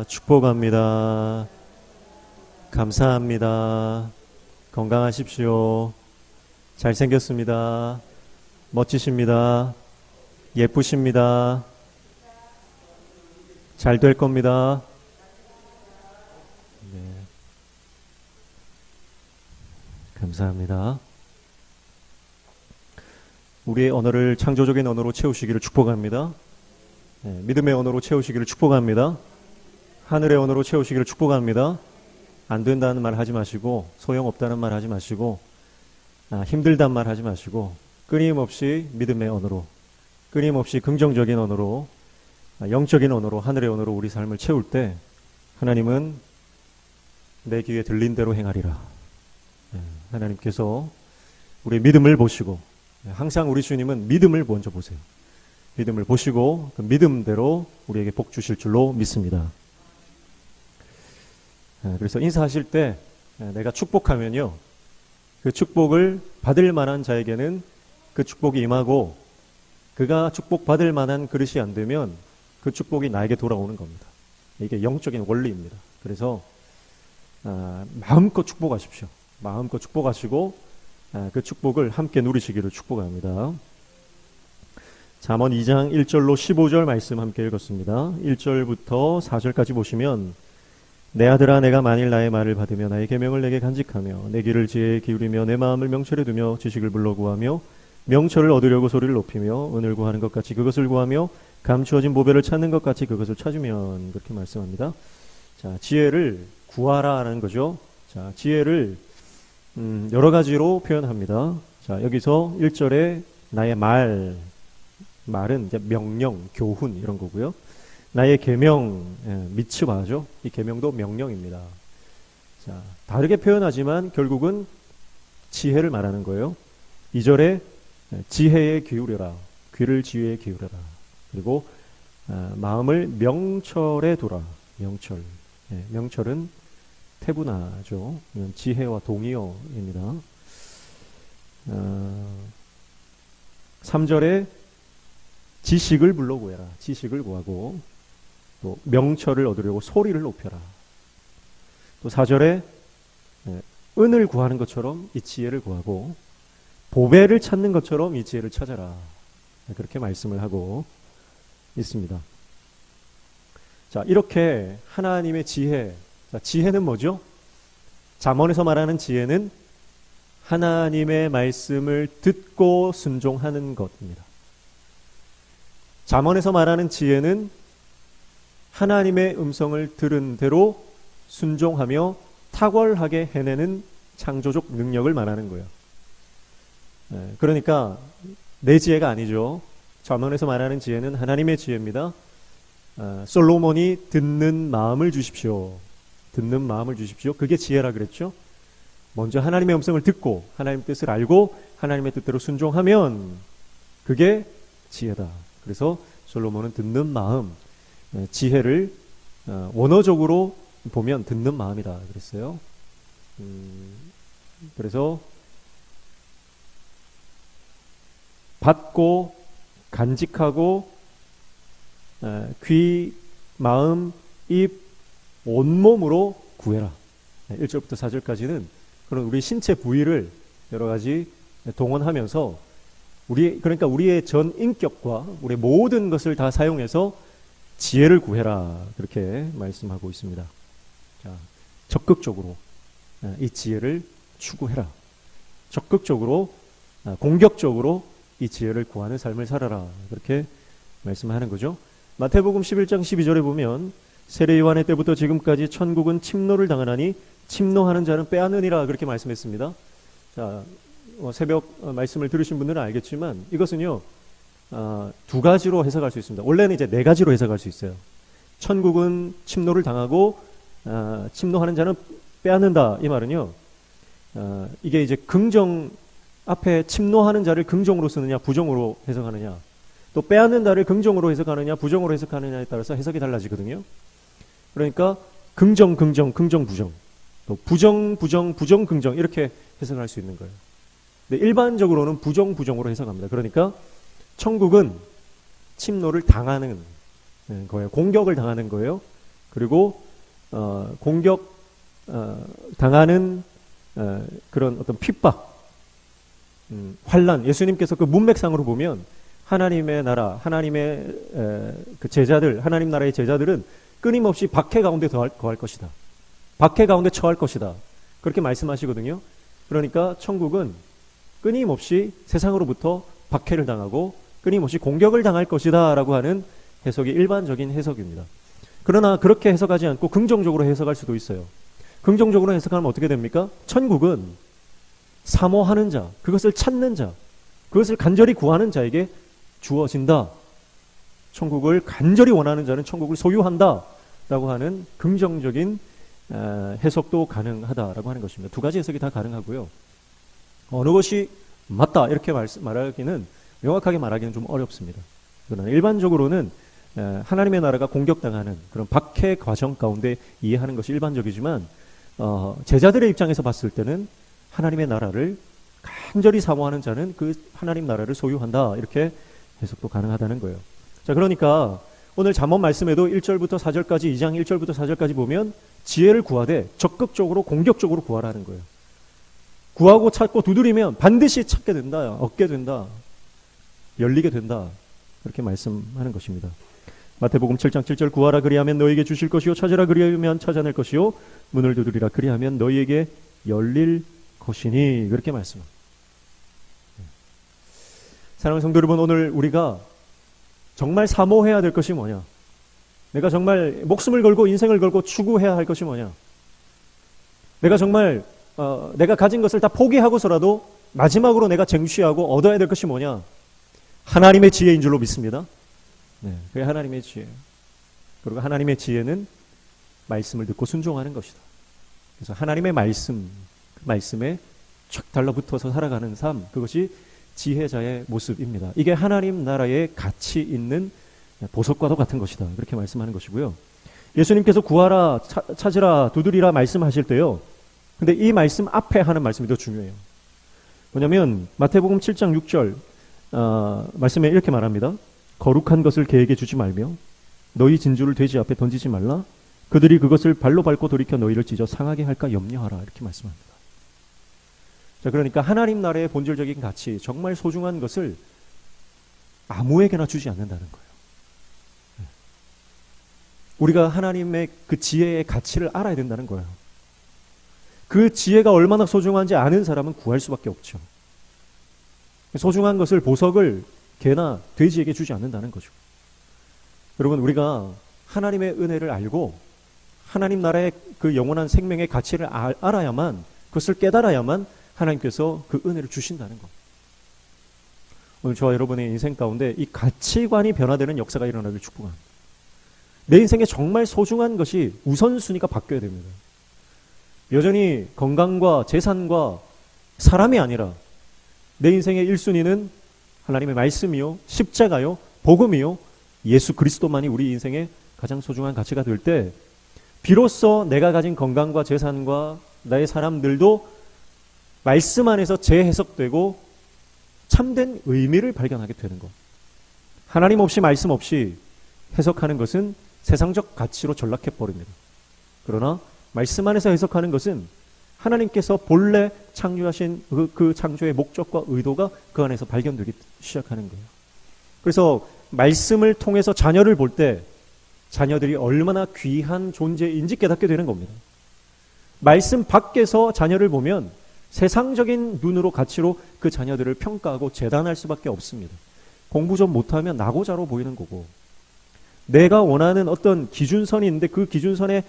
축복합니다. 감사합니다. 건강하십시오. 잘생겼습니다. 멋지십니다. 예쁘십니다. 잘 될 겁니다. 네. 감사합니다. 우리의 언어를 창조적인 언어로 채우시기를 축복합니다. 네, 믿음의 언어로 채우시기를 축복합니다. 하늘의 언어로 채우시기를 축복합니다. 안 된다는 말 하지 마시고, 소용없다는 말 하지 마시고, 힘들단 말 하지 마시고, 끊임없이 믿음의 언어로, 끊임없이 긍정적인 언어로, 영적인 언어로, 하늘의 언어로 우리 삶을 채울 때 하나님은 내 귀에 들린 대로 행하리라. 하나님께서 우리의 믿음을 보시고, 항상 우리 주님은 믿음을 먼저 보세요. 믿음을 보시고 그 믿음대로 우리에게 복 주실 줄로 믿습니다. 그래서 인사하실 때 내가 축복하면요, 그 축복을 받을 만한 자에게는 그 축복이 임하고, 그가 축복받을 만한 그릇이 안 되면 그 축복이 나에게 돌아오는 겁니다. 이게 영적인 원리입니다. 그래서 마음껏 축복하십시오. 마음껏 축복하시고 그 축복을 함께 누리시기를 축복합니다. 잠언 2장 1절로 15절 말씀 함께 읽었습니다. 1절부터 4절까지 보시면, 내 아들아, 내가 만일 나의 말을 받으며 나의 계명을 내게 간직하며 내 귀를 지혜에 기울이며 내 마음을 명철에 두며 지식을 불러 구하며 명철을 얻으려고 소리를 높이며 은을 구하는 것 같이 그것을 구하며 감추어진 보배를 찾는 것 같이 그것을 찾으면, 그렇게 말씀합니다. 자, 지혜를 구하라 하는 거죠. 자, 지혜를 여러 가지로 표현합니다. 자, 여기서 1절에 나의 말은 이제 명령, 교훈 이런 거고요. 나의 계명, 미츠바죠. 이 계명도 명령입니다. 자, 다르게 표현하지만 결국은 지혜를 말하는 거예요. 2절에 지혜에 기울여라. 귀를 지혜에 기울여라. 그리고 마음을 명철에 두라. 명철. 명철은 태분하죠. 지혜와 동의어입니다. 3절에 지식을 불러 구해라. 지식을 구하고, 또 명철을 얻으려고 소리를 높여라. 또 4절에 은을 구하는 것처럼 이 지혜를 구하고, 보배를 찾는 것처럼 이 지혜를 찾아라. 그렇게 말씀을 하고 있습니다. 자, 이렇게 하나님의 지혜. 자, 지혜는 뭐죠? 잠언에서 말하는 지혜는 하나님의 말씀을 듣고 순종하는 것입니다. 잠언에서 말하는 지혜는 하나님의 음성을 들은 대로 순종하며 탁월하게 해내는 창조적 능력을 말하는 거예요. 그러니까 내 지혜가 아니죠. 잠언에서 말하는 지혜는 하나님의 지혜입니다. 솔로몬이 듣는 마음을 주십시오. 듣는 마음을 주십시오. 그게 지혜라 그랬죠. 먼저 하나님의 음성을 듣고 하나님의 뜻을 알고 하나님의 뜻대로 순종하면 그게 지혜다. 그래서 솔로몬은 듣는 마음, 지혜를 원어적으로 보면 듣는 마음이다 그랬어요. 그래서 받고 간직하고 귀, 마음, 입, 온몸으로 구해라. 1절부터 4절까지는 그런 우리 신체 부위를 여러 가지 동원하면서 그러니까 우리의 전 인격과 우리의 모든 것을 다 사용해서 지혜를 구해라. 그렇게 말씀하고 있습니다. 자, 적극적으로 이 지혜를 추구해라. 적극적으로, 공격적으로 이 지혜를 구하는 삶을 살아라. 그렇게 말씀하는 거죠. 마태복음 11장 12절에 보면, 세례 요한의 때부터 지금까지 천국은 침노를 당하나니 침노하는 자는 빼앗느니라. 그렇게 말씀했습니다. 자, 새벽 말씀을 들으신 분들은 알겠지만 이것은요, 두 가지로 해석할 수 있습니다. 원래는 이제 네 가지로 해석할 수 있어요. 천국은 침노를 당하고 침노하는 자는 빼앗는다. 이 말은요, 이게 이제 긍정, 앞에 침노하는 자를 긍정으로 쓰느냐 부정으로 해석하느냐, 또 빼앗는다를 긍정으로 해석하느냐 부정으로 해석하느냐에 따라서 해석이 달라지거든요. 그러니까 긍정, 긍정, 긍정, 부정, 또 부정, 부정, 부정, 긍정 이렇게 해석할 수 있는 거예요. 근데 일반적으로는 부정, 부정으로 해석합니다. 그러니까 천국은 침노를 당하는 거예요. 공격을 당하는 거예요. 그리고 공격 당하는 그런 어떤 핍박, 환란, 예수님께서 그 문맥상으로 보면 하나님의 나라, 하나님의 그 제자들, 하나님 나라의 제자들은 끊임없이 박해 가운데 거할 것이다. 박해 가운데 처할 것이다. 그렇게 말씀하시거든요. 그러니까 천국은 끊임없이 세상으로부터 박해를 당하고 끊임없이 공격을 당할 것이다 라고 하는 해석이 일반적인 해석입니다. 그러나 그렇게 해석하지 않고 긍정적으로 해석할 수도 있어요. 긍정적으로 해석하면 어떻게 됩니까? 천국은 사모하는 자, 그것을 찾는 자, 그것을 간절히 구하는 자에게 주어진다. 천국을 간절히 원하는 자는 천국을 소유한다 라고 하는 긍정적인 해석도 가능하다라고 하는 것입니다. 두 가지 해석이 다 가능하고요. 어느 것이 맞다 이렇게 말하기는, 명확하게 말하기는 좀 어렵습니다. 그러나 일반적으로는 하나님의 나라가 공격당하는 그런 박해 과정 가운데 이해하는 것이 일반적이지만 제자들의 입장에서 봤을 때는 하나님의 나라를 간절히 사모하는 자는 그 하나님 나라를 소유한다, 이렇게 해석도 가능하다는 거예요. 자, 그러니까 오늘 잠언 말씀에도 1절부터 4절까지, 2장 1절부터 4절까지 보면 지혜를 구하되 적극적으로 공격적으로 구하라는 거예요. 구하고 찾고 두드리면 반드시 찾게 된다, 얻게 된다, 열리게 된다, 그렇게 말씀하는 것입니다. 마태복음 7장 7절, 구하라 그리하면 너희에게 주실 것이요, 찾으라 그리하면 찾아낼 것이요, 문을 두드리라 그리하면 너희에게 열릴 것이니, 그렇게 말씀합니다. 사랑하는 성도 여러분, 오늘 우리가 정말 사모해야 될 것이 뭐냐? 내가 정말 목숨을 걸고 인생을 걸고 추구해야 할 것이 뭐냐? 내가 정말 내가 가진 것을 다 포기하고서라도 마지막으로 내가 쟁취하고 얻어야 될 것이 뭐냐? 하나님의 지혜인 줄로 믿습니다. 네, 그게 하나님의 지혜. 그리고 하나님의 지혜는 말씀을 듣고 순종하는 것이다. 그래서 하나님의 말씀에 쫙 달라붙어서 살아가는 삶, 그것이 지혜자의 모습입니다. 이게 하나님 나라의 가치 있는 보석과도 같은 것이다, 그렇게 말씀하는 것이고요. 예수님께서 구하라, 찾으라, 두드리라 말씀하실 때요, 근데 이 말씀 앞에 하는 말씀이 더 중요해요. 뭐냐면 마태복음 7장 6절 말씀에 이렇게 말합니다. 거룩한 것을 개에게 주지 말며 너희 진주를 돼지 앞에 던지지 말라. 그들이 그것을 발로 밟고 돌이켜 너희를 찢어 상하게 할까 염려하라, 이렇게 말씀합니다. 자, 그러니까 하나님 나라의 본질적인 가치, 정말 소중한 것을 아무에게나 주지 않는다는 거예요. 우리가 하나님의 그 지혜의 가치를 알아야 된다는 거예요. 그 지혜가 얼마나 소중한지 아는 사람은 구할 수밖에 없죠. 소중한 것을, 보석을 개나 돼지에게 주지 않는다는 거죠. 여러분, 우리가 하나님의 은혜를 알고 하나님 나라의 그 영원한 생명의 가치를 알아야만, 그것을 깨달아야만 하나님께서 그 은혜를 주신다는 것. 오늘 저와 여러분의 인생 가운데 이 가치관이 변화되는 역사가 일어나길 축복합니다. 내 인생에 정말 소중한 것이 우선순위가 바뀌어야 됩니다. 여전히 건강과 재산과 사람이 아니라 내 인생의 1순위는 하나님의 말씀이요, 십자가요, 복음이요, 예수 그리스도만이 우리 인생의 가장 소중한 가치가 될 때 비로소 내가 가진 건강과 재산과 나의 사람들도 말씀 안에서 재해석되고 참된 의미를 발견하게 되는 것. 하나님 없이, 말씀 없이 해석하는 것은 세상적 가치로 전락해버립니다. 그러나 말씀 안에서 해석하는 것은 하나님께서 본래 창조하신 그 창조의 목적과 의도가 그 안에서 발견되기 시작하는 거예요. 그래서 말씀을 통해서 자녀를 볼 때 자녀들이 얼마나 귀한 존재인지 깨닫게 되는 겁니다. 말씀 밖에서 자녀를 보면 세상적인 눈으로, 가치로 그 자녀들을 평가하고 재단할 수밖에 없습니다. 공부 좀 못하면 나고자로 보이는 거고, 내가 원하는 어떤 기준선이 있는데 그 기준선에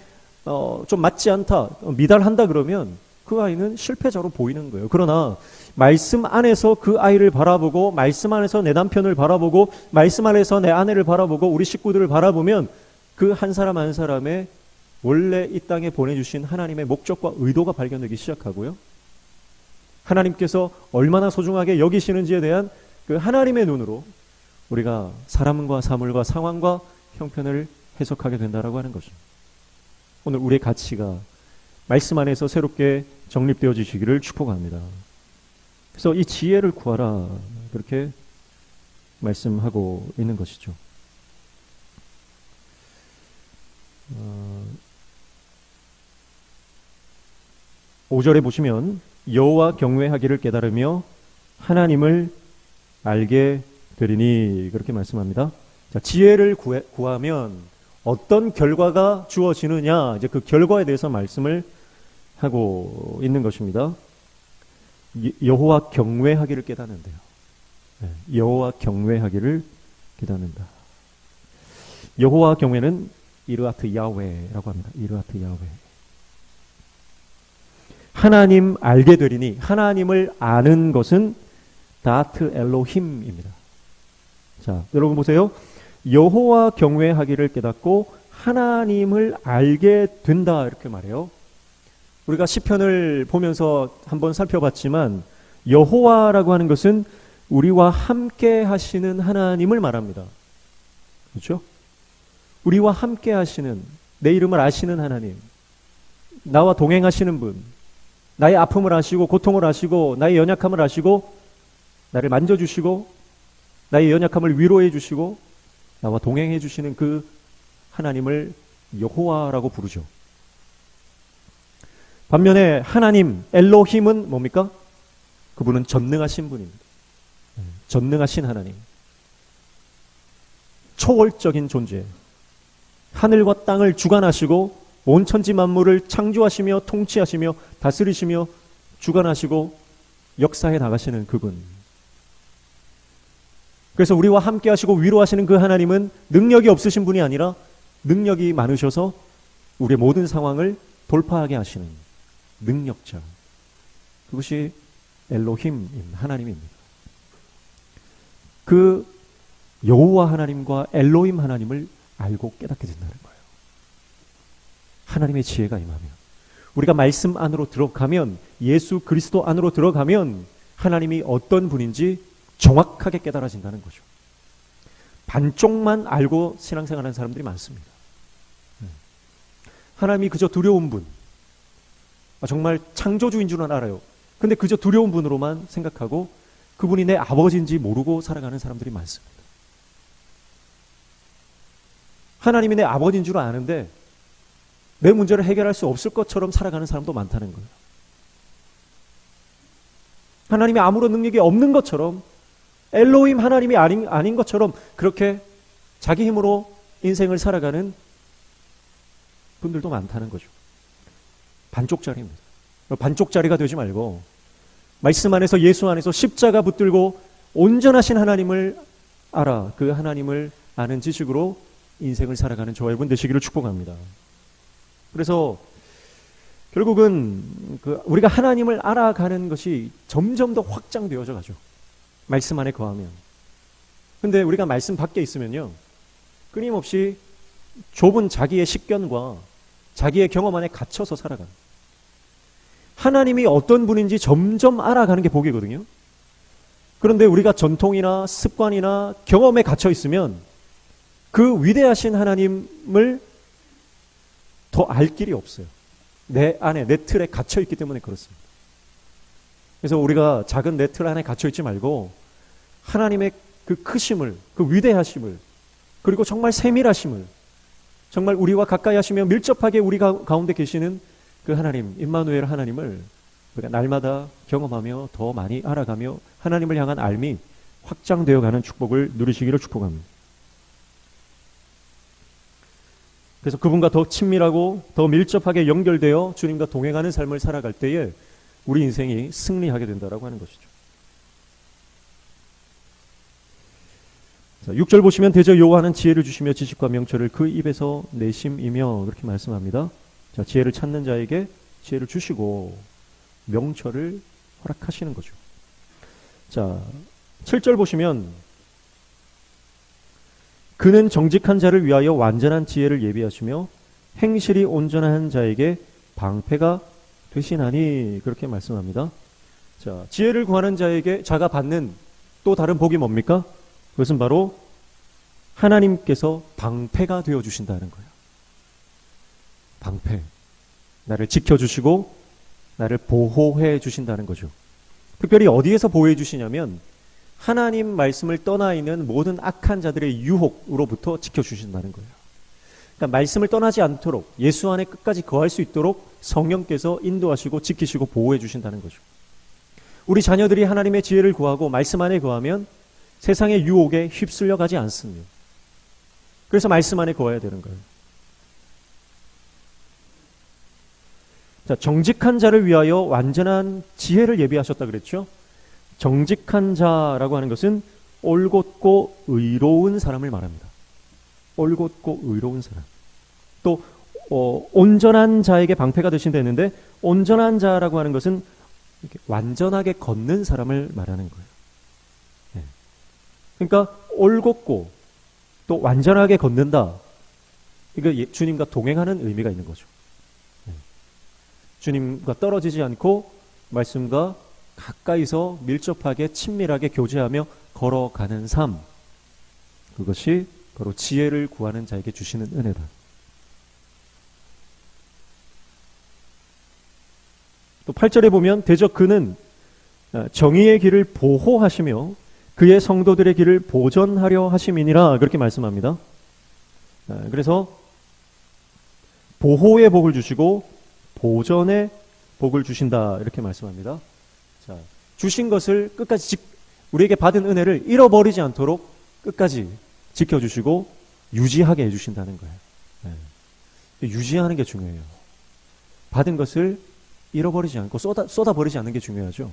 좀 맞지 않다, 미달한다 그러면 그 아이는 실패자로 보이는 거예요. 그러나 말씀 안에서 그 아이를 바라보고, 말씀 안에서 내 남편을 바라보고, 말씀 안에서 내 아내를 바라보고, 우리 식구들을 바라보면 그 한 사람 한 사람의 원래 이 땅에 보내주신 하나님의 목적과 의도가 발견되기 시작하고요. 하나님께서 얼마나 소중하게 여기시는지에 대한 그 하나님의 눈으로 우리가 사람과 사물과 상황과 형편을 해석하게 된다라고 하는 거죠. 오늘 우리의 가치가 말씀 안에서 새롭게 정립되어 지시기를 축복합니다. 그래서 이 지혜를 구하라, 그렇게 말씀하고 있는 것이죠. 5절에 보시면 여호와 경외하기를 깨달으며 하나님을 알게 되리니 그렇게 말씀합니다. 자, 지혜를 구하면 어떤 결과가 주어지느냐, 이제 그 결과에 대해서 말씀을 하고 있는 것입니다. 여호와 경외하기를 깨닫는데요. 여호와 경외하기를 깨닫는다. 여호와 경외는 이르아트 야훼라고 합니다. 이르아트 야훼. 하나님 알게 되리니, 하나님을 아는 것은 다트 엘로힘입니다. 자, 여러분 보세요. 여호와 경외하기를 깨닫고 하나님을 알게 된다 이렇게 말해요. 우리가 시편을 보면서 한번 살펴봤지만 여호와라고 하는 것은 우리와 함께 하시는 하나님을 말합니다. 그렇죠? 우리와 함께 하시는, 내 이름을 아시는 하나님, 나와 동행하시는 분, 나의 아픔을 아시고 고통을 아시고 나의 연약함을 아시고 나를 만져주시고 나의 연약함을 위로해 주시고 나와 동행해 주시는 그 하나님을 여호와라고 부르죠. 반면에 하나님 엘로힘은 뭡니까? 그분은 전능하신 분입니다. 전능하신 하나님, 초월적인 존재, 하늘과 땅을 주관하시고 온 천지 만물을 창조하시며 통치하시며 다스리시며 주관하시고 역사해 나가시는 그분. 그래서 우리와 함께 하시고 위로하시는 그 하나님은 능력이 없으신 분이 아니라 능력이 많으셔서 우리의 모든 상황을 돌파하게 하시는 능력자. 그것이 엘로힘 하나님입니다. 그 여호와 하나님과 엘로힘 하나님을 알고 깨닫게 된다는 거예요. 하나님의 지혜가 임하면, 우리가 말씀 안으로 들어가면, 예수 그리스도 안으로 들어가면 하나님이 어떤 분인지 정확하게 깨달아진다는 거죠. 반쪽만 알고 신앙생활하는 사람들이 많습니다. 하나님이 그저 두려운 분, 정말 창조주인 줄은 알아요. 근데 그저 두려운 분으로만 생각하고 그분이 내 아버지인지 모르고 살아가는 사람들이 많습니다. 하나님이 내 아버지인 줄 아는데 내 문제를 해결할 수 없을 것처럼 살아가는 사람도 많다는 거예요. 하나님이 아무런 능력이 없는 것처럼, 엘로힘 하나님이 아닌 것처럼 그렇게 자기 힘으로 인생을 살아가는 분들도 많다는 거죠. 반쪽짜리입니다. 반쪽짜리가 되지 말고 말씀 안에서, 예수 안에서 십자가 붙들고 온전하신 하나님을 알아, 그 하나님을 아는 지식으로 인생을 살아가는 저와 여러분 되시기를 축복합니다. 그래서 결국은 우리가 하나님을 알아가는 것이 점점 더 확장되어져 가죠. 말씀 안에 거하면. 근데 우리가 말씀 밖에 있으면요, 끊임없이 좁은 자기의 식견과 자기의 경험 안에 갇혀서 살아가는, 하나님이 어떤 분인지 점점 알아가는 게 복이거든요. 그런데 우리가 전통이나 습관이나 경험에 갇혀 있으면 그 위대하신 하나님을 더 알 길이 없어요. 내 안에, 내 틀에 갇혀 있기 때문에 그렇습니다. 그래서 우리가 작은 내 틀 안에 갇혀 있지 말고 하나님의 그 크심을, 그 위대하심을, 그리고 정말 세밀하심을, 정말 우리와 가까이 하시며 밀접하게 우리 가운데 계시는 그 하나님, 임마누엘 하나님을 우리가 날마다 경험하며 더 많이 알아가며 하나님을 향한 알미 확장되어가는 축복을 누리시기를 축복합니다. 그래서 그분과 더 친밀하고 더 밀접하게 연결되어 주님과 동행하는 삶을 살아갈 때에 우리 인생이 승리하게 된다라고 하는 것이죠. 자, 6절 보시면 대저 여호와는 지혜를 주시며 지식과 명철을 그 입에서 내심이며 그렇게 말씀합니다. 자, 지혜를 찾는 자에게 지혜를 주시고 명철을 허락하시는 거죠. 자, 7절 보시면 그는 정직한 자를 위하여 완전한 지혜를 예비하시며 행실이 온전한 자에게 방패가 되시나니 그렇게 말씀합니다. 자, 지혜를 구하는 자가 받는 또 다른 복이 뭡니까? 그것은 바로 하나님께서 방패가 되어 주신다는 거예요. 방패. 나를 지켜주시고 나를 보호해 주신다는 거죠. 특별히 어디에서 보호해 주시냐면 하나님 말씀을 떠나 있는 모든 악한 자들의 유혹으로부터 지켜주신다는 거예요. 그러니까 말씀을 떠나지 않도록, 예수 안에 끝까지 거할 수 있도록 성령께서 인도하시고 지키시고 보호해 주신다는 거죠. 우리 자녀들이 하나님의 지혜를 구하고 말씀 안에 거하면 세상의 유혹에 휩쓸려 가지 않습니다. 그래서 말씀 안에 거해야 되는 거예요. 자, 정직한 자를 위하여 완전한 지혜를 예비하셨다 그랬죠? 정직한 자라고 하는 것은 올곧고 의로운 사람을 말합니다. 올곧고 의로운 사람. 또 온전한 자에게 방패가 되신다 했는데, 온전한 자라고 하는 것은 이렇게 완전하게 걷는 사람을 말하는 거예요. 네. 그러니까 올곧고 또 완전하게 걷는다. 이거 주님과 동행하는 의미가 있는 거죠. 네. 주님과 떨어지지 않고 말씀과 가까이서 밀접하게 친밀하게 교제하며 걸어가는 삶. 그것이 바로 지혜를 구하는 자에게 주시는 은혜다. 또 8절에 보면 대적 그는 정의의 길을 보호하시며 그의 성도들의 길을 보전하려 하심이니라 그렇게 말씀합니다. 그래서 보호의 복을 주시고 보전의 복을 주신다 이렇게 말씀합니다. 자, 주신 것을 끝까지 우리에게 받은 은혜를 잃어버리지 않도록 끝까지 지켜주시고 유지하게 해주신다는 거예요. 네. 유지하는 게 중요해요. 받은 것을 잃어버리지 않고 쏟아버리지 않는 게 중요하죠.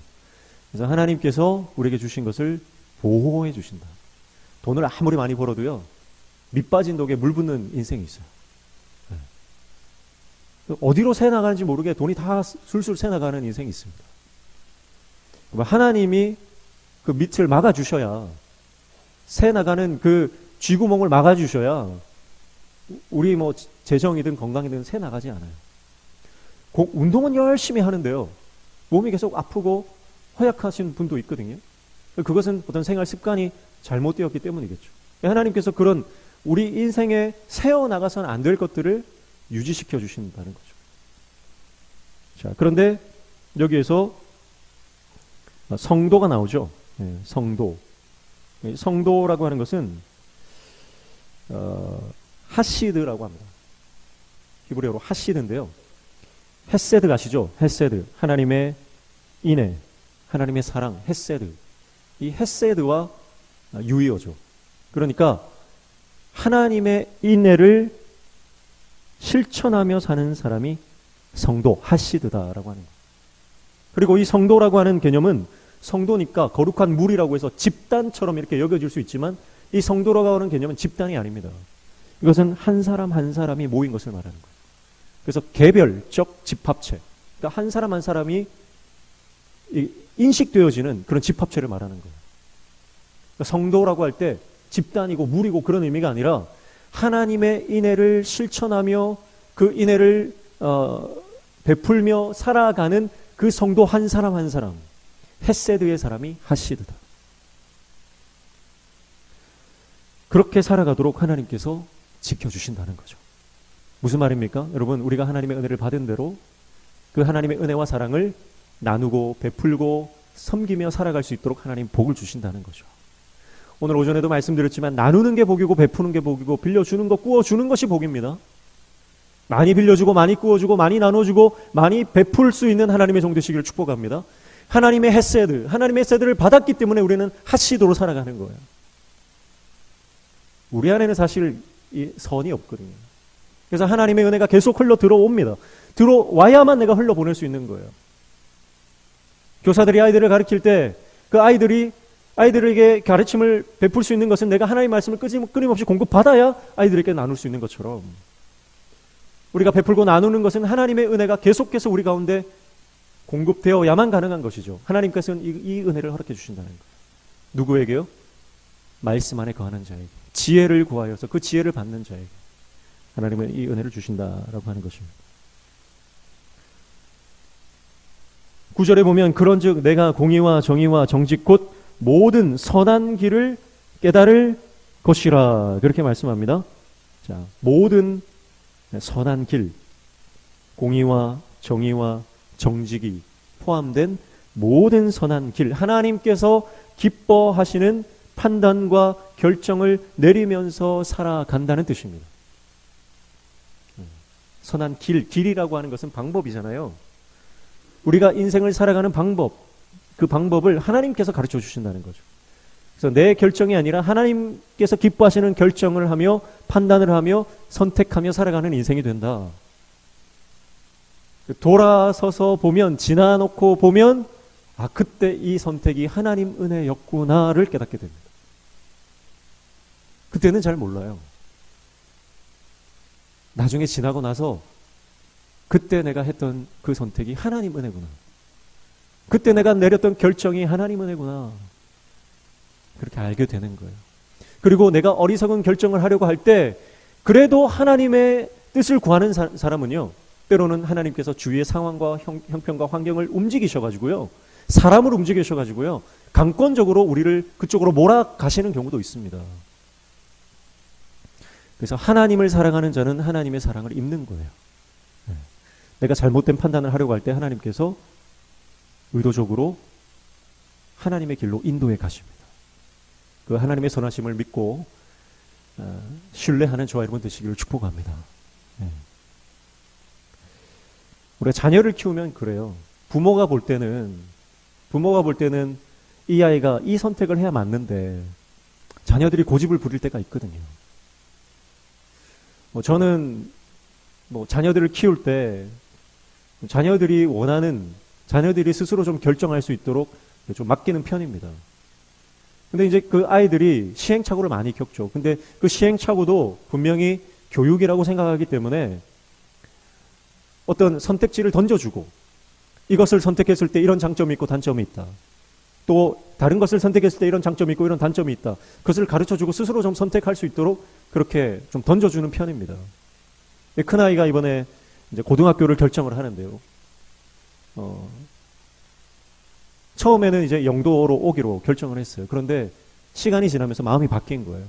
그래서 하나님께서 우리에게 주신 것을 보호해 주신다. 돈을 아무리 많이 벌어도요, 밑 빠진 독에 물 붓는 인생이 있어요. 네. 어디로 새 나가는지 모르게 돈이 다 술술 새 나가는 인생이 있습니다. 하나님이 그 밑을 막아주셔야, 새 나가는 그 쥐구멍을 막아주셔야 우리 뭐 재정이든 건강이든 새 나가지 않아요. 운동은 열심히 하는데요, 몸이 계속 아프고 허약하신 분도 있거든요. 그것은 어떤 생활 습관이 잘못되었기 때문이겠죠. 하나님께서 그런 우리 인생에 새어나가서는 안 될 것들을 유지시켜 주신다는 거죠. 자, 그런데 여기에서 성도가 나오죠. 네, 성도. 성도라고 하는 것은 하시드라고 합니다. 히브리어로 하시드인데요. 헤세드 아시죠? 헤세드. 하나님의 인애, 하나님의 사랑, 헤세드. 이 헤세드와 유의어죠. 그러니까 하나님의 인애를 실천하며 사는 사람이 성도, 하시드다라고 하는 거예요. 그리고 이 성도라고 하는 개념은, 성도니까 거룩한 무리라고 해서 집단처럼 이렇게 여겨질 수 있지만, 이 성도라고 하는 개념은 집단이 아닙니다. 이것은 한 사람 한 사람이 모인 것을 말하는 거예요. 그래서 개별적 집합체, 그러니까 한 사람 한 사람이 인식되어지는 그런 집합체를 말하는 거예요. 그러니까 성도라고 할 때 집단이고 무리고 그런 의미가 아니라 하나님의 인애를 실천하며 그 인애를 베풀며 살아가는 그 성도 한 사람 한 사람, 헤세드의 사람이 하시드다. 그렇게 살아가도록 하나님께서 지켜주신다는 거죠. 무슨 말입니까? 여러분, 우리가 하나님의 은혜를 받은 대로 그 하나님의 은혜와 사랑을 나누고 베풀고 섬기며 살아갈 수 있도록 하나님 복을 주신다는 거죠. 오늘 오전에도 말씀드렸지만 나누는 게 복이고 베푸는 게 복이고 빌려주는 것, 꾸어주는 것이 복입니다. 많이 빌려주고 많이 꾸어주고 많이 나눠주고 많이 베풀 수 있는 하나님의 종 되시기를 축복합니다. 하나님의 헤세드, 하나님의 헤세드를 받았기 때문에 우리는 하시도로 살아가는 거예요. 우리 안에는 사실 이 선이 없거든요. 그래서 하나님의 은혜가 계속 흘러 들어옵니다. 들어와야만 내가 흘러보낼 수 있는 거예요. 교사들이 아이들을 가르칠 때 그 아이들에게 가르침을 베풀 수 있는 것은 내가 하나님의 말씀을 끊임없이 공급받아야 아이들에게 나눌 수 있는 것처럼, 우리가 베풀고 나누는 것은 하나님의 은혜가 계속해서 우리 가운데 공급되어야만 가능한 것이죠. 하나님께서는 이 은혜를 허락해 주신다는 거예요. 누구에게요? 말씀 안에 거하는 자에게, 지혜를 구하여서 그 지혜를 받는 자에게 하나님은 이 은혜를 주신다라고 하는 것입니다. 9절에 보면 그런즉 내가 공의와 정의와 정직 곧 모든 선한 길을 깨달을 것이라 그렇게 말씀합니다. 자, 모든 선한 길, 공의와 정의와 정직이 포함된 모든 선한 길, 하나님께서 기뻐하시는 판단과 결정을 내리면서 살아간다는 뜻입니다. 선한 길이라고 하는 것은 방법이잖아요. 우리가 인생을 살아가는 방법, 그 방법을 하나님께서 가르쳐 주신다는 거죠. 그래서 내 결정이 아니라 하나님께서 기뻐하시는 결정을 하며 판단을 하며 선택하며 살아가는 인생이 된다. 돌아서서 보면, 지나놓고 보면, 아, 그때 이 선택이 하나님 은혜였구나를 깨닫게 됩니다. 그때는 잘 몰라요. 나중에 지나고 나서 그때 내가 했던 그 선택이 하나님 은혜구나. 그때 내가 내렸던 결정이 하나님 은혜구나. 그렇게 알게 되는 거예요. 그리고 내가 어리석은 결정을 하려고 할 때 그래도 하나님의 뜻을 구하는 사람은요, 때로는 하나님께서 주위의 상황과 형편과 환경을 움직이셔가지고요, 사람을 움직이셔가지고요, 강권적으로 우리를 그쪽으로 몰아가시는 경우도 있습니다. 그래서 하나님을 사랑하는 자는 하나님의 사랑을 입는 거예요. 내가 잘못된 판단을 하려고 할 때 하나님께서 의도적으로 하나님의 길로 인도해 가십니다. 그 하나님의 선하심을 믿고 신뢰하는 저와 여러분 되시기를 축복합니다. 우리가 자녀를 키우면 그래요. 부모가 볼 때는 이 아이가 이 선택을 해야 맞는데 자녀들이 고집을 부릴 때가 있거든요. 저는 자녀들을 키울 때 자녀들이 스스로 좀 결정할 수 있도록 좀 맡기는 편입니다. 근데 이제 그 아이들이 시행착오를 많이 겪죠. 근데 그 시행착오도 분명히 교육이라고 생각하기 때문에 어떤 선택지를 던져주고, 이것을 선택했을 때 이런 장점이 있고 단점이 있다. 또 다른 것을 선택했을 때 이런 장점이 있고 이런 단점이 있다. 그것을 가르쳐주고 스스로 좀 선택할 수 있도록 그렇게 좀 던져주는 편입니다. 큰아이가 이번에 이제 고등학교를 결정을 하는데요. 처음에는 이제 영도로 오기로 결정을 했어요. 그런데 시간이 지나면서 마음이 바뀐 거예요.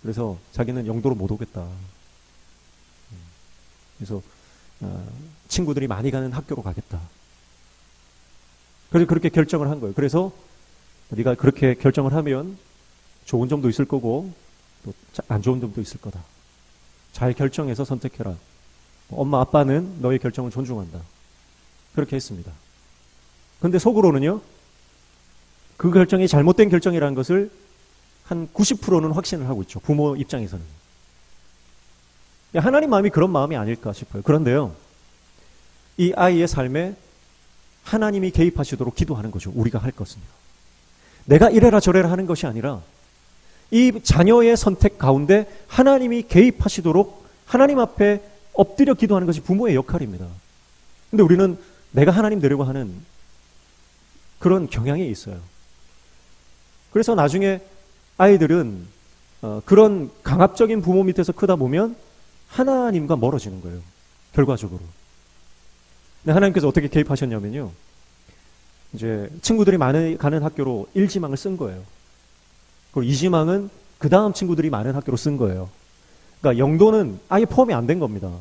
그래서 자기는 영도로 못 오겠다. 그래서 친구들이 많이 가는 학교로 가겠다. 그래서 그렇게 결정을 한 거예요. 그래서 네가 그렇게 결정을 하면 좋은 점도 있을 거고 또 안 좋은 점도 있을 거다. 잘 결정해서 선택해라. 엄마 아빠는 너의 결정을 존중한다. 그렇게 했습니다. 근데 속으로는요, 그 결정이 잘못된 결정이라는 것을 한 90%는 확신을 하고 있죠. 부모 입장에서는. 하나님 마음이 그런 마음이 아닐까 싶어요. 그런데요, 이 아이의 삶에 하나님이 개입하시도록 기도하는 거죠. 우리가 할 것은요. 내가 이래라 저래라 하는 것이 아니라 이 자녀의 선택 가운데 하나님이 개입하시도록 하나님 앞에 엎드려 기도하는 것이 부모의 역할입니다. 근데 우리는 내가 하나님 되려고 하는 그런 경향이 있어요. 그래서 나중에 아이들은 그런 강압적인 부모 밑에서 크다 보면 하나님과 멀어지는 거예요. 결과적으로. 근데 하나님께서 어떻게 개입하셨냐면요, 이제 친구들이 많이 가는 학교로 1지망을 쓴 거예요. 그리고 2지망은 그 다음 친구들이 많은 학교로 쓴 거예요. 그러니까 영도는 아예 포함이 안 된 겁니다.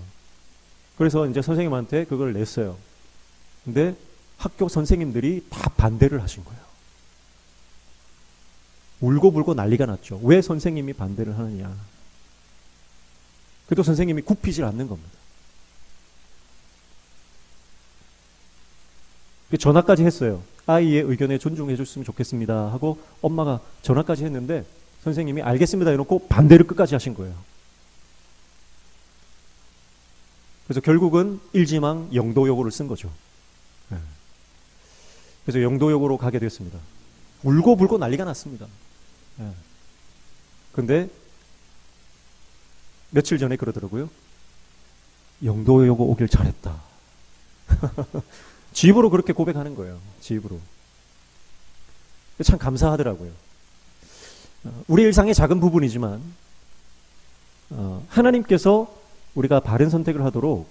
그래서 이제 선생님한테 그걸 냈어요. 근데 학교 선생님들이 다 반대를 하신 거예요. 울고불고 난리가 났죠. 왜 선생님이 반대를 하느냐. 그래도 선생님이 굽히질 않는 겁니다. 전화까지 했어요. 아이의 의견에 존중해 줬으면 좋겠습니다 하고 엄마가 전화까지 했는데 선생님이 알겠습니다 해놓고 반대를 끝까지 하신 거예요. 그래서 결국은 1지망 영도여고를 쓴 거죠. 그래서 영도여고로 가게 됐습니다. 울고불고 난리가 났습니다. 근데 며칠 전에 그러더라고요. 영도여고 오길 잘했다. 지 입으로 그렇게 고백하는 거예요. 지 입으로. 참 감사하더라고요. 우리 일상의 작은 부분이지만 하나님께서 우리가 바른 선택을 하도록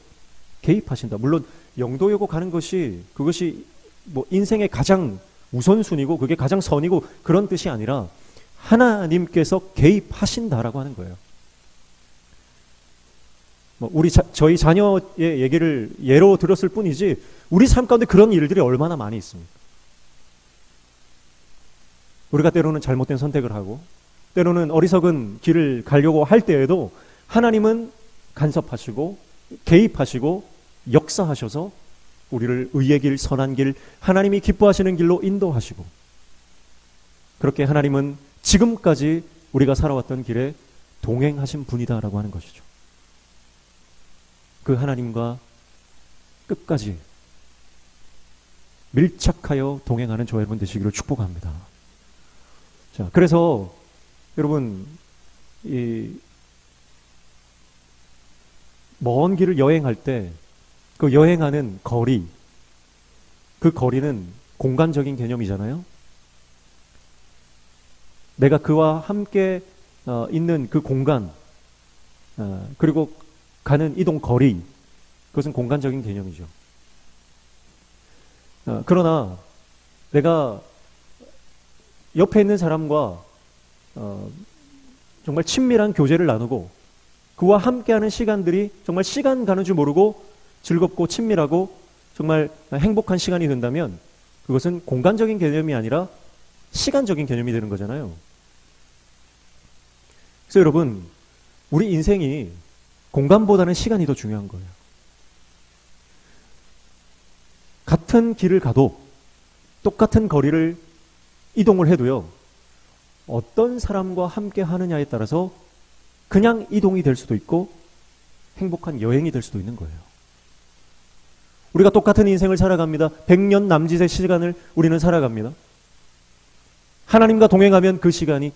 개입하신다. 물론 영도여고 가는 것이 그것이 뭐 인생의 가장 우선순위고 그게 가장 선이고 그런 뜻이 아니라 하나님께서 개입하신다라고 하는 거예요. 저희 자녀의 얘기를 예로 들었을 뿐이지 우리 삶 가운데 그런 일들이 얼마나 많이 있습니까? 우리가 때로는 잘못된 선택을 하고 때로는 어리석은 길을 가려고 할 때에도 하나님은 간섭하시고 개입하시고 역사하셔서 우리를 의의 길, 선한 길, 하나님이 기뻐하시는 길로 인도하시고, 그렇게 하나님은 지금까지 우리가 살아왔던 길에 동행하신 분이다라고 하는 것이죠. 그 하나님과 끝까지 밀착하여 동행하는 저와 여러분 되시기를 축복합니다. 자, 그래서 여러분, 이 먼 길을 여행할 때 그 여행하는 거리, 그 거리는 공간적인 개념이잖아요. 내가 그와 함께 있는 그 공간, 그리고 가는 이동 거리, 그것은 공간적인 개념이죠. 그러나 내가 옆에 있는 사람과 정말 친밀한 교제를 나누고 그와 함께하는 시간들이 정말 시간 가는 줄 모르고 즐겁고 친밀하고 정말 행복한 시간이 된다면 그것은 공간적인 개념이 아니라 시간적인 개념이 되는 거잖아요. 그래서 여러분, 우리 인생이 공간보다는 시간이 더 중요한 거예요. 같은 길을 가도 똑같은 거리를 이동을 해도요, 어떤 사람과 함께 하느냐에 따라서 그냥 이동이 될 수도 있고 행복한 여행이 될 수도 있는 거예요. 우리가 똑같은 인생을 살아갑니다. 100년 남짓의 시간을 우리는 살아갑니다. 하나님과 동행하면 그 시간이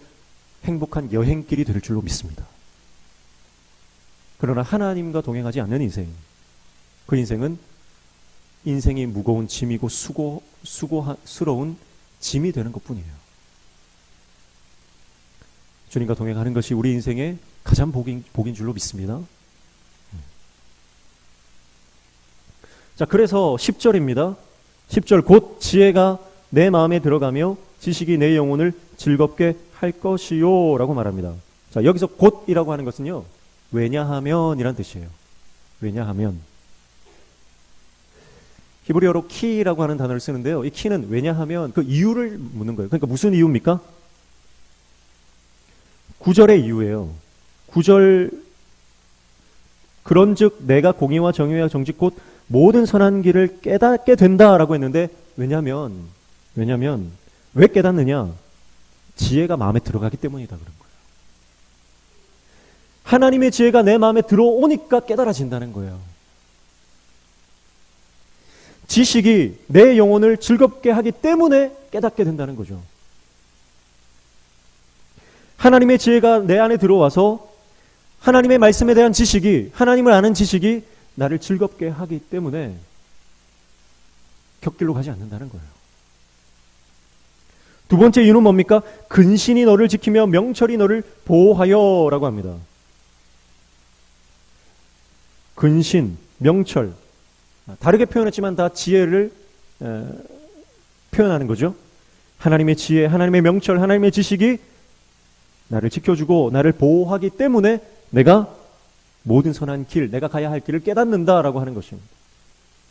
행복한 여행길이 될 줄로 믿습니다. 그러나 하나님과 동행하지 않는 인생, 그 인생은 인생이 무거운 짐이고 수고스러운 짐이 되는 것뿐이에요. 주님과 동행하는 것이 우리 인생의 가장 복인 줄로 믿습니다. 자, 그래서 10절입니다. 10절, 곧 지혜가 내 마음에 들어가며 지식이 내 영혼을 즐겁게 할 것이요 라고 말합니다. 자, 여기서 곧이라고 하는 것은요, 왜냐하면 이란 뜻이에요. 왜냐하면. 히브리어로 키라고 하는 단어를 쓰는데요, 이 키는 왜냐하면 그 이유를 묻는 거예요. 그러니까 무슨 이유입니까? 9절의 이유예요. 9절, 그런즉 내가 공의와 정의와 정직 곧 모든 선한 길을 깨닫게 된다라고 했는데, 왜냐면 왜 깨닫느냐? 지혜가 마음에 들어가기 때문이다 그런 거예요. 하나님의 지혜가 내 마음에 들어오니까 깨달아진다는 거예요. 지식이 내 영혼을 즐겁게 하기 때문에 깨닫게 된다는 거죠. 하나님의 지혜가 내 안에 들어와서 하나님의 말씀에 대한 지식이, 하나님을 아는 지식이 나를 즐겁게 하기 때문에 곁길로 가지 않는다는 거예요. 두 번째 이유는 뭡니까? 근신이 너를 지키며 명철이 너를 보호하여 라고 합니다. 근신, 명철, 다르게 표현했지만 다 지혜를 표현하는 거죠. 하나님의 지혜, 하나님의 명철, 하나님의 지식이 나를 지켜주고 나를 보호하기 때문에 내가 모든 선한 길, 내가 가야 할 길을 깨닫는다라고 하는 것입니다.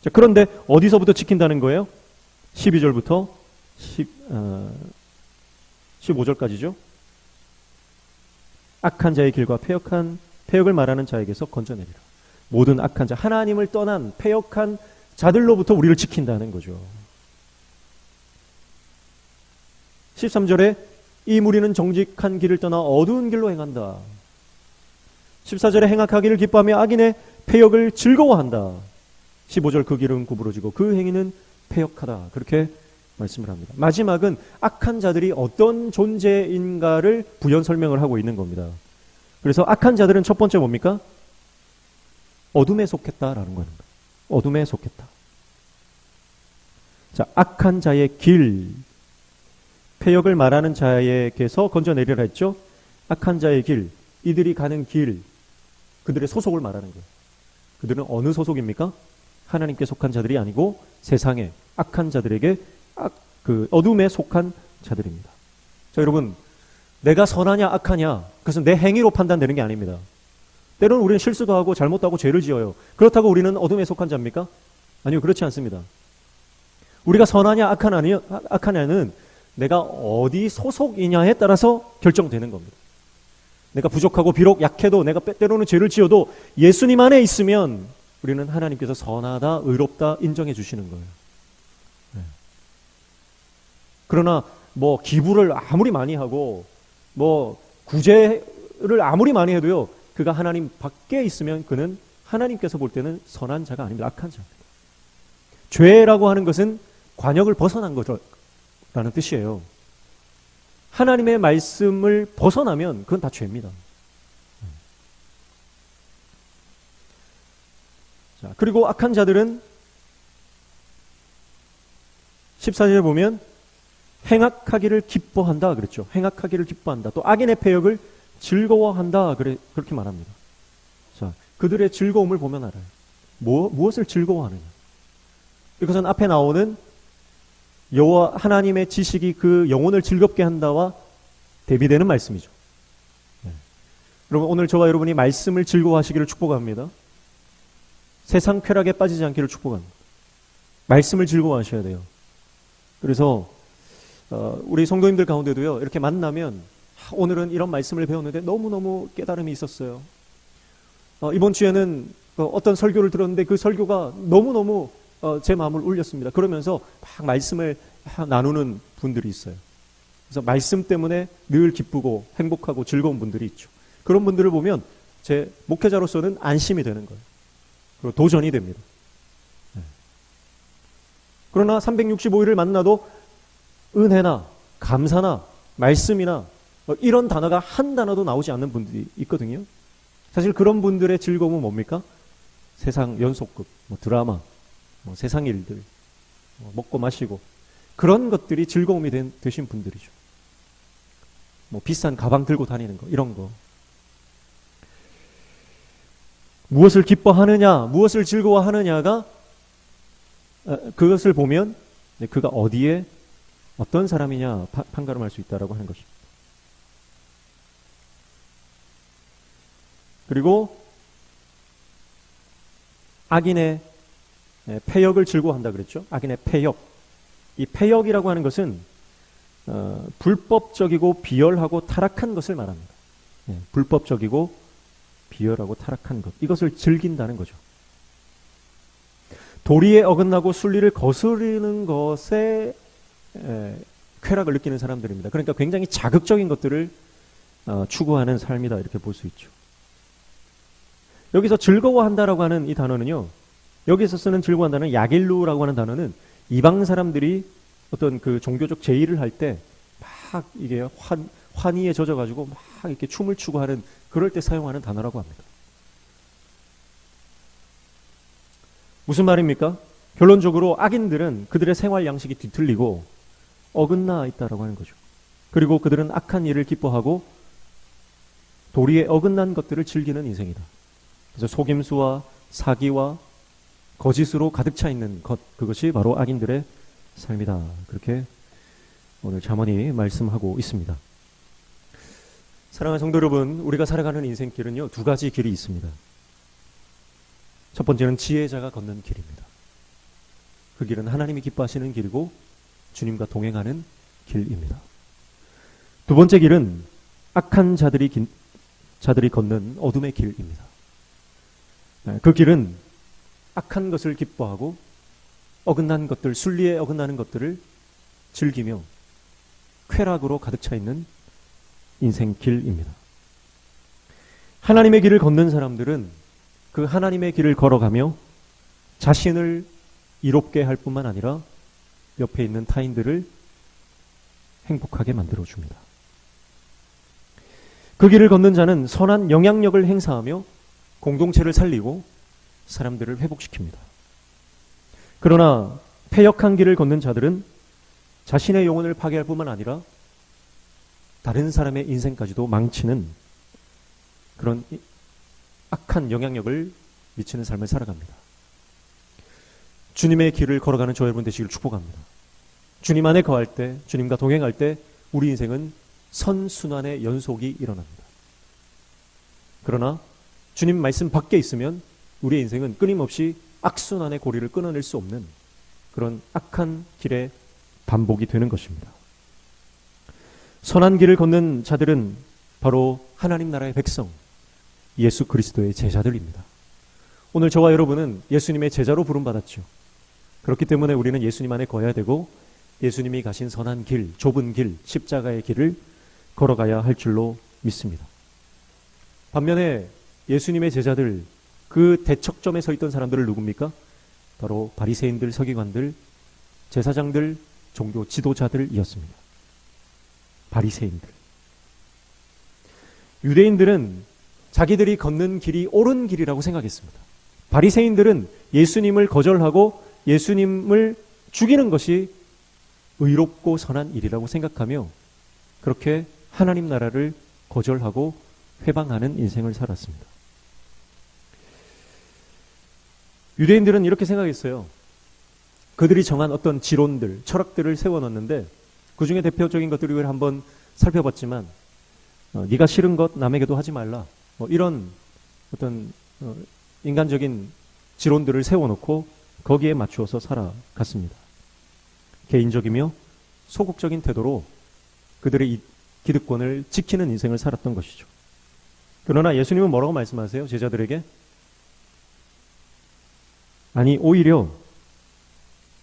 자, 그런데 어디서부터 지킨다는 거예요? 12절부터 15절까지죠. 악한 자의 길과 패역을 말하는 자에게서 건져내리라. 모든 악한 자, 하나님을 떠난 패역한 자들로부터 우리를 지킨다는 거죠. 13절에 이 무리는 정직한 길을 떠나 어두운 길로 행한다. 14절에 행악하기를 기뻐하며 악인의 패역을 즐거워한다. 15절 그 길은 구부러지고 그 행위는 패역하다. 그렇게 말씀을 합니다. 마지막은 악한 자들이 어떤 존재인가를 부연 설명을 하고 있는 겁니다. 그래서 악한 자들은 첫 번째 뭡니까? 어둠에 속했다라는 겁니다. 어둠에 속했다. 자, 악한 자의 길, 패역을 말하는 자에게서 건져내리라 했죠. 악한 자의 길, 이들이 가는 길, 그들의 소속을 말하는 거예요. 그들은 어느 소속입니까? 하나님께 속한 자들이 아니고 세상의 악한 자들에게 그 어둠에 속한 자들입니다. 자, 여러분, 내가 선하냐 악하냐, 그것은 내 행위로 판단되는 게 아닙니다. 때로는 우리는 실수도 하고 잘못도 하고 죄를 지어요. 그렇다고 우리는 어둠에 속한 자입니까? 아니요, 그렇지 않습니다. 우리가 선하냐 악하냐는 내가 어디 소속이냐에 따라서 결정되는 겁니다. 내가 부족하고 비록 약해도 내가 때로는 죄를 지어도 예수님 안에 있으면 우리는 하나님께서 선하다, 의롭다 인정해 주시는 거예요. 네. 그러나 뭐 기부를 아무리 많이 하고 뭐 구제를 아무리 많이 해도요, 그가 하나님 밖에 있으면 그는 하나님께서 볼 때는 선한 자가 아닙니다. 악한 자입니다. 죄라고 하는 것은 관역을 벗어난 거라는 뜻이에요. 하나님의 말씀을 벗어나면 그건 다 죄입니다. 자, 그리고 악한 자들은 14절에 보면 행악하기를 기뻐한다 그랬죠. 행악하기를 기뻐한다. 또 악인의 패역을 즐거워한다 그렇게 말합니다. 자, 그들의 즐거움을 보면 알아요. 무엇을 즐거워하느냐? 이것은 앞에 나오는 여호와 하나님의 지식이 그 영혼을 즐겁게 한다와 대비되는 말씀이죠. 네. 여러분, 오늘 저와 여러분이 말씀을 즐거워하시기를 축복합니다. 세상 쾌락에 빠지지 않기를 축복합니다. 말씀을 즐거워하셔야 돼요. 그래서 우리 성도님들 가운데도요, 이렇게 만나면 오늘은 이런 말씀을 배웠는데 너무너무 깨달음이 있었어요. 이번 주에는 어떤 설교를 들었는데 그 설교가 너무너무 제 마음을 울렸습니다. 그러면서 막 말씀을 나누는 분들이 있어요. 그래서 말씀 때문에 늘 기쁘고 행복하고 즐거운 분들이 있죠. 그런 분들을 보면 제 목회자로서는 안심이 되는 거예요. 그리고 도전이 됩니다. 그러나 365일을 만나도 은혜나 감사나 말씀이나 이런 단어가 한 단어도 나오지 않는 분들이 있거든요. 사실 그런 분들의 즐거움은 뭡니까? 세상 연속극, 드라마, 세상 일들, 먹고 마시고 그런 것들이 즐거움이 되신 분들이죠. 비싼 가방 들고 다니는 거, 이런 거. 무엇을 기뻐하느냐, 무엇을 즐거워하느냐가 그것을 보면 그가 어디에 어떤 사람이냐 판가름할 수 있다라고 하는 것입니다. 그리고 악인의 패역을 즐거워한다 그랬죠. 악인의 패역. 이 패역이라고 하는 것은 불법적이고 비열하고 타락한 것을 말합니다. 불법적이고 비열하고 타락한 것. 이것을 즐긴다는 거죠. 도리에 어긋나고 순리를 거스르는 것에 쾌락을 느끼는 사람들입니다. 그러니까 굉장히 자극적인 것들을 추구하는 삶이다 이렇게 볼 수 있죠. 여기서 즐거워한다라고 하는 이 단어는요, 여기서 쓰는 즐거워한다는 야길루라고 하는 단어는 이방 사람들이 어떤 그 종교적 제의를 할 때 막 이게 환희에 젖어가지고 막 이렇게 춤을 추고 하는 그럴 때 사용하는 단어라고 합니다. 무슨 말입니까? 결론적으로 악인들은 그들의 생활 양식이 뒤틀리고 어긋나 있다라고 하는 거죠. 그리고 그들은 악한 일을 기뻐하고 도리에 어긋난 것들을 즐기는 인생이다. 그래서 속임수와 사기와 거짓으로 가득 차 있는 것, 그것이 바로 악인들의 삶이다. 그렇게 오늘 잠언이 말씀하고 있습니다. 사랑하는 성도 여러분, 우리가 살아가는 인생길은요, 두 가지 길이 있습니다. 첫 번째는 지혜자가 걷는 길입니다. 그 길은 하나님이 기뻐하시는 길이고 주님과 동행하는 길입니다. 두 번째 길은 악한 자들이 걷는 어둠의 길입니다. 그 길은 악한 것을 기뻐하고 어긋난 것들, 순리에 어긋나는 것들을 즐기며 쾌락으로 가득 차 있는 인생 길입니다. 하나님의 길을 걷는 사람들은 그 하나님의 길을 걸어가며 자신을 이롭게 할 뿐만 아니라 옆에 있는 타인들을 행복하게 만들어줍니다. 그 길을 걷는 자는 선한 영향력을 행사하며 공동체를 살리고 사람들을 회복시킵니다. 그러나 패역한 길을 걷는 자들은 자신의 영혼을 파괴할 뿐만 아니라 다른 사람의 인생까지도 망치는 그런 악한 영향력을 미치는 삶을 살아갑니다. 주님의 길을 걸어가는 저 여러분 되시기를 축복합니다. 주님 안에 거할 때, 주님과 동행할 때 우리 인생은 선순환의 연속이 일어납니다. 그러나 주님 말씀 밖에 있으면 우리의 인생은 끊임없이 악순환의 고리를 끊어낼 수 없는 그런 악한 길의 반복이 되는 것입니다. 선한 길을 걷는 자들은 바로 하나님 나라의 백성, 예수 그리스도의 제자들입니다. 오늘 저와 여러분은 예수님의 제자로 부름받았죠. 그렇기 때문에 우리는 예수님 안에 거해야 되고 예수님이 가신 선한 길, 좁은 길, 십자가의 길을 걸어가야 할 줄로 믿습니다. 반면에 예수님의 제자들, 그 대척점에 서 있던 사람들은 누굽니까? 바로 바리새인들, 서기관들, 제사장들, 종교 지도자들이었습니다. 바리새인들. 유대인들은 자기들이 걷는 길이 옳은 길이라고 생각했습니다. 바리새인들은 예수님을 거절하고 예수님을 죽이는 것이 의롭고 선한 일이라고 생각하며 그렇게 하나님 나라를 거절하고 회방하는 인생을 살았습니다. 유대인들은 이렇게 생각했어요. 그들이 정한 어떤 지론들, 철학들을 세워놓는데 그 중에 대표적인 것들을 한번 살펴봤지만 네가 싫은 것 남에게도 하지 말라. 이런 어떤 인간적인 지론들을 세워놓고 거기에 맞추어서 살아갔습니다. 개인적이며 소극적인 태도로 그들의 이 기득권을 지키는 인생을 살았던 것이죠. 그러나 예수님은 뭐라고 말씀하세요? 제자들에게? 아니, 오히려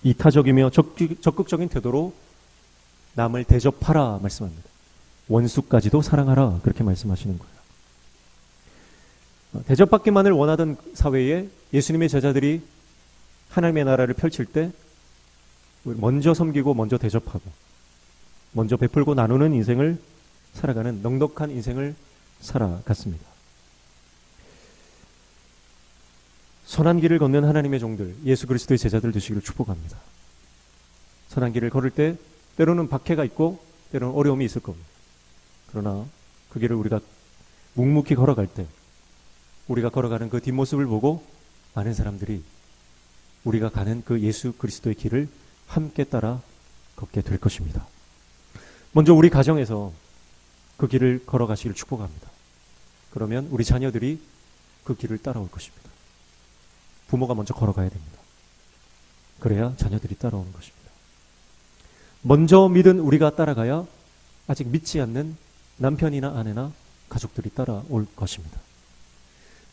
이타적이며 적극적인 태도로 남을 대접하라 말씀합니다. 원수까지도 사랑하라 그렇게 말씀하시는 거예요. 대접받기만을 원하던 사회에 예수님의 제자들이 하나님의 나라를 펼칠 때 먼저 섬기고 먼저 대접하고 먼저 베풀고 나누는 인생을 살아가는 넉넉한 인생을 살아갔습니다. 선한 길을 걷는 하나님의 종들, 예수 그리스도의 제자들 되시기를 축복합니다. 선한 길을 걸을 때 때로는 박해가 있고 때로는 어려움이 있을 겁니다. 그러나 그 길을 우리가 묵묵히 걸어갈 때 우리가 걸어가는 그 뒷모습을 보고 많은 사람들이 우리가 가는 그 예수 그리스도의 길을 함께 따라 걷게 될 것입니다. 먼저 우리 가정에서 그 길을 걸어가시길 축복합니다. 그러면 우리 자녀들이 그 길을 따라올 것입니다. 부모가 먼저 걸어가야 됩니다. 그래야 자녀들이 따라오는 것입니다. 먼저 믿은 우리가 따라가야 아직 믿지 않는 남편이나 아내나 가족들이 따라올 것입니다.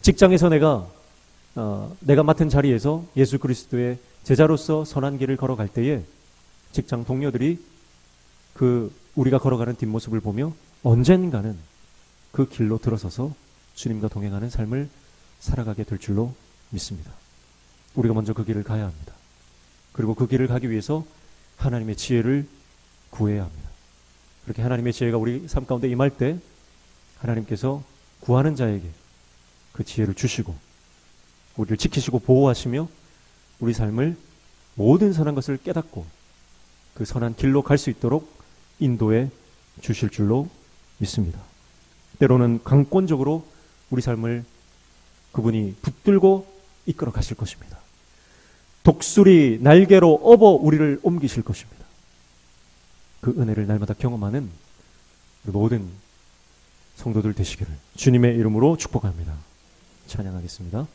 직장에서 내가 맡은 자리에서 예수 그리스도의 제자로서 선한 길을 걸어갈 때에 직장 동료들이 우리가 걸어가는 뒷모습을 보며 언젠가는 그 길로 들어서서 주님과 동행하는 삶을 살아가게 될 줄로 믿습니다. 우리가 먼저 그 길을 가야 합니다. 그리고 그 길을 가기 위해서 하나님의 지혜를 구해야 합니다. 그렇게 하나님의 지혜가 우리 삶 가운데 임할 때 하나님께서 구하는 자에게 그 지혜를 주시고 우리를 지키시고 보호하시며 우리 삶을 모든 선한 것을 깨닫고 그 선한 길로 갈 수 있도록 인도해 주실 줄로 믿습니다. 때로는 강권적으로 우리 삶을 그분이 붙들고 이끌어 가실 것입니다. 독수리 날개로 업어 우리를 옮기실 것입니다. 그 은혜를 날마다 경험하는 모든 성도들 되시기를 주님의 이름으로 축복합니다. 찬양하겠습니다.